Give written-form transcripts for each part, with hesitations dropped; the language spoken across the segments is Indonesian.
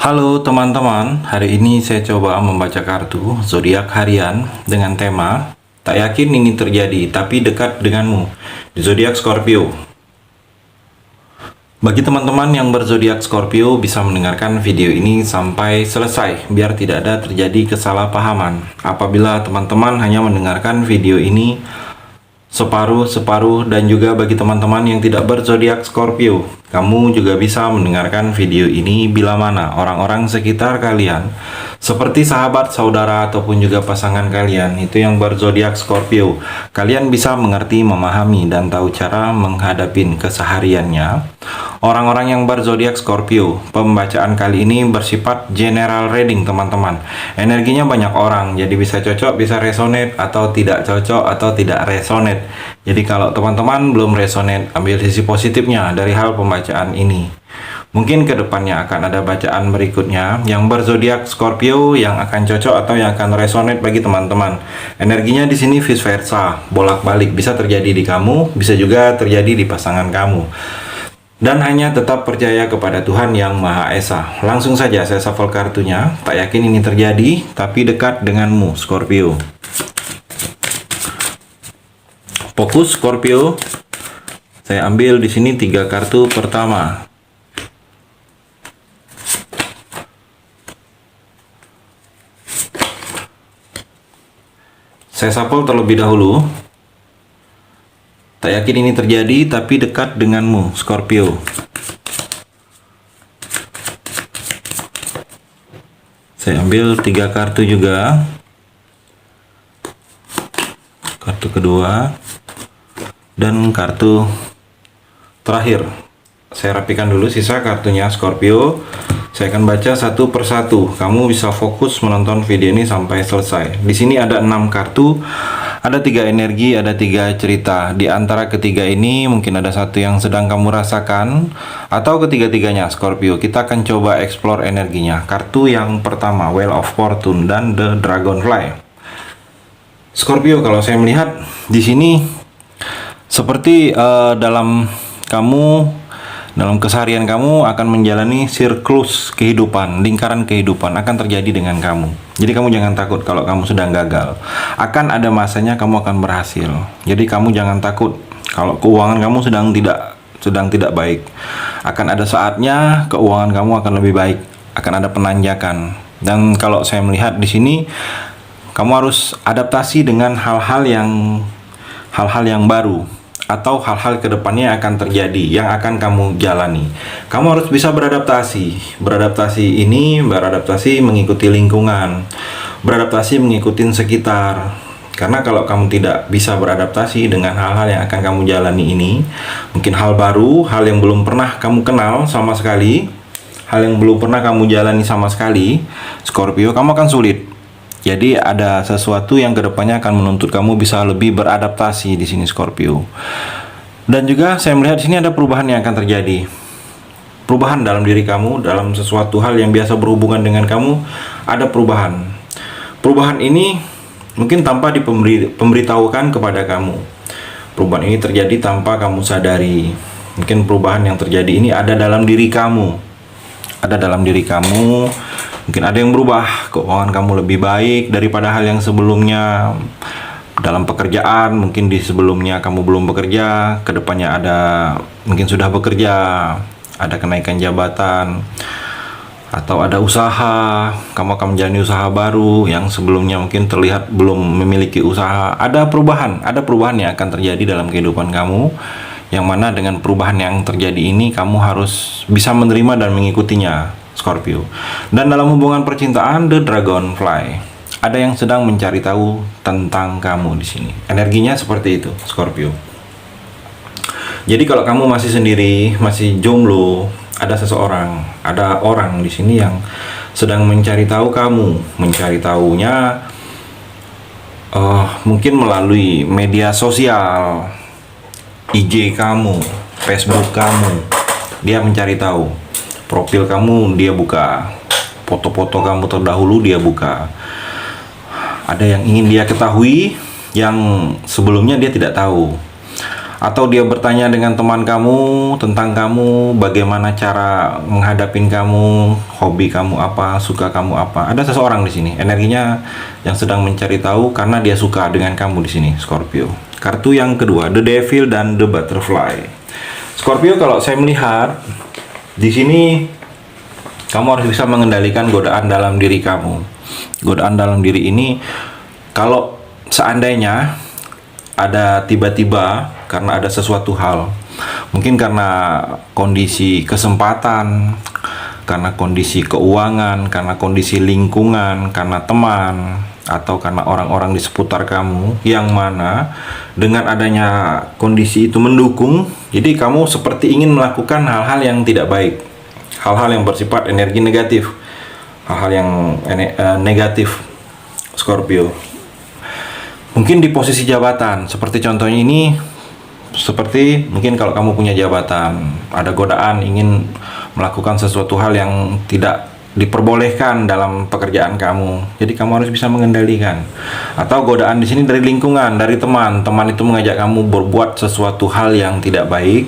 Halo teman-teman, hari ini saya coba membaca kartu zodiak harian dengan tema "Tak yakin ini terjadi, tapi dekat denganmu" di zodiak Scorpio. Bagi teman-teman yang berzodiak Scorpio bisa mendengarkan video ini sampai selesai biar tidak ada terjadi kesalahpahaman. Apabila teman-teman hanya mendengarkan video ini separuh-separuh, dan juga bagi teman-teman yang tidak berzodiak Scorpio, kamu juga bisa mendengarkan video ini bila mana orang-orang sekitar kalian, seperti sahabat, saudara, ataupun juga pasangan kalian itu yang berzodiak Scorpio, kalian bisa mengerti, memahami, dan tahu cara menghadapi kesehariannya. Orang-orang yang berzodiak Scorpio, pembacaan kali ini bersifat general reading teman-teman. Energinya banyak orang, jadi bisa cocok, bisa resonate, atau tidak cocok, atau tidak resonate. Jadi kalau teman-teman belum resonate, ambil sisi positifnya dari hal pembacaan ini. Mungkin kedepannya akan ada bacaan berikutnya yang berzodiak Scorpio yang akan cocok atau yang akan resonate bagi teman-teman. Energinya di sini vice versa, bolak-balik, bisa terjadi di kamu, bisa juga terjadi di pasangan kamu. Dan hanya tetap percaya kepada Tuhan Yang Maha Esa. Langsung saja saya shuffle kartunya. Tak yakin ini terjadi, tapi dekat denganmu, Scorpio. Fokus Scorpio. Saya ambil di sini 3 kartu pertama. Saya shuffle terlebih dahulu. Tak yakin ini terjadi, tapi dekat denganmu, Scorpio. Saya ambil 3 kartu juga. Kartu kedua dan kartu terakhir. Saya rapikan dulu sisa kartunya, Scorpio. Saya akan baca satu persatu. Kamu bisa fokus menonton video ini sampai selesai. Di sini ada 6 kartu. Ada 3 energi, ada 3 cerita. Di antara ketiga ini mungkin ada satu yang sedang kamu rasakan, atau ketiga-tiganya, Scorpio. Kita akan coba explore energinya. Kartu yang pertama, Wheel of Fortune dan The Dragonfly. Scorpio, kalau saya melihat di sini seperti dalam keseharian kamu akan menjalani siklus kehidupan, lingkaran kehidupan akan terjadi dengan kamu. Jadi kamu jangan takut kalau kamu sedang gagal. Akan ada masanya kamu akan berhasil. Jadi kamu jangan takut kalau keuangan kamu sedang tidak baik. Akan ada saatnya keuangan kamu akan lebih baik. Akan ada penanjakan. Dan kalau saya melihat di sini, kamu harus adaptasi dengan hal-hal yang baru, atau hal-hal kedepannya akan terjadi yang akan kamu jalani. Kamu harus bisa beradaptasi. Beradaptasi mengikuti lingkungan, beradaptasi mengikuti sekitar. Karena kalau kamu tidak bisa beradaptasi dengan hal-hal yang akan kamu jalani ini, mungkin hal baru, hal yang belum pernah kamu kenal sama sekali, hal yang belum pernah kamu jalani sama sekali, Scorpio, kamu akan sulit. Jadi ada sesuatu yang kedepannya akan menuntut kamu bisa lebih beradaptasi di sini, Scorpio. Dan juga saya melihat di sini ada perubahan yang akan terjadi. Perubahan dalam diri kamu, dalam sesuatu hal yang biasa berhubungan dengan kamu, ada perubahan. Perubahan ini mungkin tanpa diberitahukan kepada kamu. Perubahan ini terjadi tanpa kamu sadari. Mungkin perubahan yang terjadi ini ada dalam diri kamu. Ada dalam diri kamu. Mungkin ada yang berubah, keuangan kamu lebih baik daripada hal yang sebelumnya. Dalam pekerjaan, mungkin di sebelumnya kamu belum bekerja, kedepannya ada, mungkin sudah bekerja, ada kenaikan jabatan, atau ada usaha, kamu akan menjalani usaha baru yang sebelumnya mungkin terlihat belum memiliki usaha. Ada perubahan yang akan terjadi dalam kehidupan kamu, yang mana dengan perubahan yang terjadi ini kamu harus bisa menerima dan mengikutinya, Scorpio. Dan dalam hubungan percintaan, The Dragonfly, ada yang sedang mencari tahu tentang kamu di sini. Energinya seperti itu, Scorpio. Jadi kalau kamu masih sendiri, masih jomblo, ada orang di sini yang sedang mencari tahu kamu, mencari tahunya mungkin melalui media sosial, IG kamu, Facebook kamu. Dia mencari tahu profil kamu, dia buka foto-foto kamu terdahulu, dia buka. Ada yang ingin dia ketahui yang sebelumnya dia tidak tahu. Atau dia bertanya dengan teman kamu tentang kamu, bagaimana cara menghadapin kamu, hobi kamu apa, suka kamu apa. Ada seseorang di sini, energinya yang sedang mencari tahu karena dia suka dengan kamu di sini, Scorpio. Kartu yang kedua, The Devil dan The Butterfly. Scorpio, kalau saya melihat di sini kamu harus bisa mengendalikan godaan dalam diri kamu. Godaan dalam diri ini, kalau seandainya ada tiba-tiba karena ada sesuatu hal, mungkin karena kondisi kesempatan, karena kondisi keuangan, karena kondisi lingkungan, karena teman, atau karena orang-orang di seputar kamu, yang mana dengan adanya kondisi itu mendukung, jadi kamu seperti ingin melakukan hal-hal yang tidak baik, hal-hal yang bersifat energi negatif, hal-hal yang negatif, Scorpio. Mungkin di posisi jabatan, seperti contohnya ini, seperti mungkin kalau kamu punya jabatan, ada godaan ingin melakukan sesuatu hal yang tidak diperbolehkan dalam pekerjaan kamu. Jadi kamu harus bisa mengendalikan. Atau godaan di sini dari lingkungan, dari teman. Teman itu mengajak kamu berbuat sesuatu hal yang tidak baik.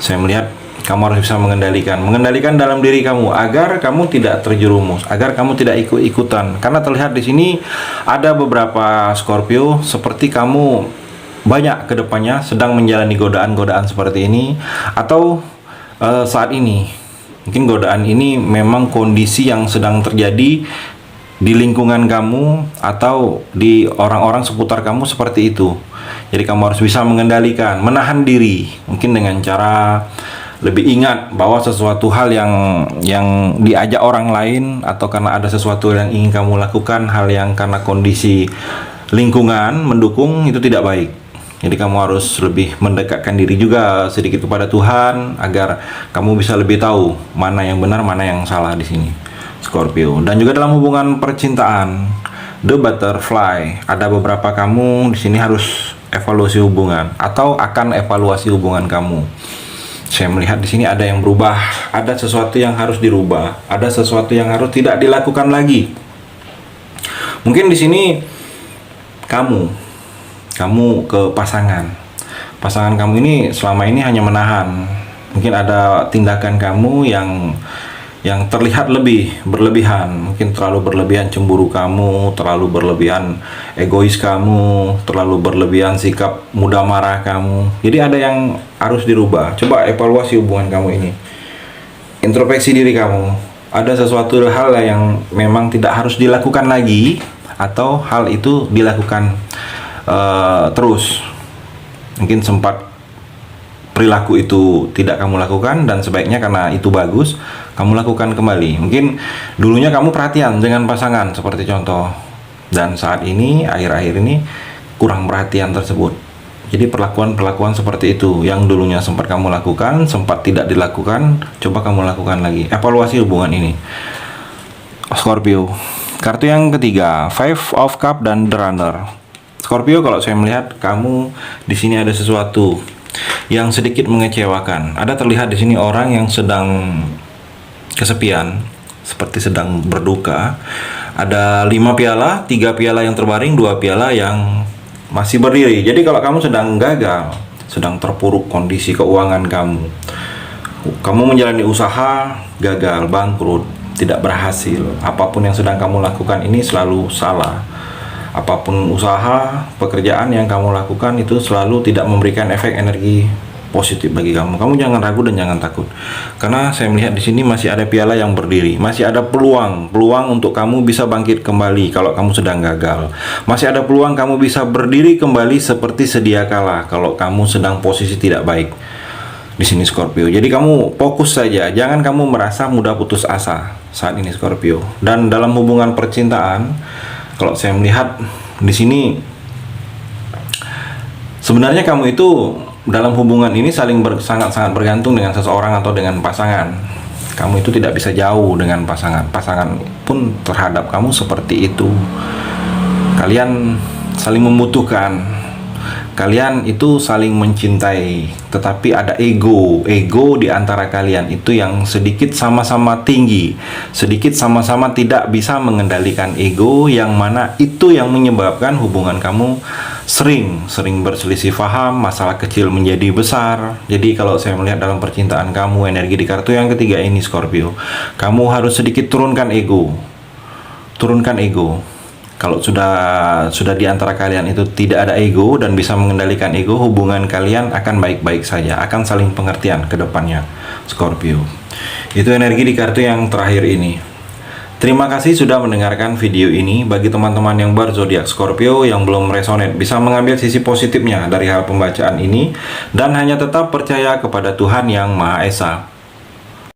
Saya melihat kamu harus bisa mengendalikan dalam diri kamu agar kamu tidak terjerumus, agar kamu tidak ikut-ikutan. Karena terlihat di sini ada beberapa Scorpio seperti kamu banyak kedepannya sedang menjalani godaan-godaan seperti ini, atau saat ini mungkin godaan ini memang kondisi yang sedang terjadi di lingkungan kamu atau di orang-orang seputar kamu seperti itu. Jadi kamu harus bisa mengendalikan, menahan diri, mungkin dengan cara lebih ingat bahwa sesuatu hal yang diajak orang lain, atau karena ada sesuatu yang ingin kamu lakukan, hal yang karena kondisi lingkungan mendukung, itu tidak baik. Jadi kamu harus lebih mendekatkan diri juga sedikit kepada Tuhan agar kamu bisa lebih tahu mana yang benar, mana yang salah di sini, Scorpio. Dan juga dalam hubungan percintaan, The Butterfly, ada beberapa kamu di sini harus evaluasi hubungan atau akan evaluasi hubungan kamu. Saya melihat di sini ada yang berubah, ada sesuatu yang harus dirubah, ada sesuatu yang harus tidak dilakukan lagi. Mungkin di sini kamu ke pasangan kamu ini selama ini hanya menahan. Mungkin ada tindakan kamu yang terlihat berlebihan, mungkin terlalu berlebihan cemburu kamu, terlalu berlebihan egois kamu, terlalu berlebihan sikap mudah marah kamu. Jadi ada yang harus dirubah. Coba evaluasi hubungan kamu ini, introspeksi diri kamu. Ada sesuatu hal yang memang tidak harus dilakukan lagi, atau hal itu dilakukan terus. Mungkin sempat perilaku itu tidak kamu lakukan dan sebaiknya karena itu bagus kamu lakukan kembali. Mungkin dulunya kamu perhatian dengan pasangan seperti contoh, dan saat ini akhir-akhir ini kurang perhatian tersebut. Jadi perlakuan seperti itu yang dulunya sempat kamu lakukan, sempat tidak dilakukan, coba kamu lakukan lagi. Evaluasi hubungan ini, Scorpio. Kartu yang ketiga, Five of Cups dan The Runner. Scorpio, kalau saya melihat kamu di sini ada sesuatu yang sedikit mengecewakan. Ada terlihat di sini orang yang sedang kesepian, seperti sedang berduka. Ada 5 piala, 3 piala yang terbaring, 2 piala yang masih berdiri. Jadi kalau kamu sedang gagal, sedang terpuruk kondisi keuangan kamu menjalani usaha, gagal, bangkrut, tidak berhasil. Apapun yang sedang kamu lakukan ini selalu salah. Apapun usaha, pekerjaan yang kamu lakukan itu selalu tidak memberikan efek energi positif bagi kamu. Kamu jangan ragu dan jangan takut. Karena saya melihat di sini masih ada piala yang berdiri. Masih ada peluang untuk kamu bisa bangkit kembali kalau kamu sedang gagal. Masih ada peluang kamu bisa berdiri kembali seperti sedia kala kalau kamu sedang posisi tidak baik. Di sini Scorpio. Jadi kamu fokus saja, jangan kamu merasa mudah putus asa saat ini Scorpio. Dan dalam hubungan percintaan, kalau saya melihat di sini sebenarnya kamu itu dalam hubungan ini sangat-sangat bergantung dengan seseorang atau dengan pasangan. Kamu itu tidak bisa jauh dengan pasangan. Pasangan pun terhadap kamu seperti itu. Kalian saling membutuhkan. Kalian itu saling mencintai, tetapi ada ego di antara kalian itu yang sedikit sama-sama tinggi, sedikit sama-sama tidak bisa mengendalikan ego, yang mana itu yang menyebabkan hubungan kamu sering berselisih paham, masalah kecil menjadi besar. Jadi kalau saya melihat dalam percintaan kamu, energi di kartu yang ketiga ini Scorpio, kamu harus sedikit turunkan ego. Kalau sudah di antara kalian itu tidak ada ego dan bisa mengendalikan ego, hubungan kalian akan baik-baik saja, akan saling pengertian ke depannya Scorpio. Itu energi di kartu yang terakhir ini. Terima kasih sudah mendengarkan video ini. Bagi teman-teman yang berzodiak Scorpio yang belum resonate, bisa mengambil sisi positifnya dari hal pembacaan ini dan hanya tetap percaya kepada Tuhan Yang Maha Esa.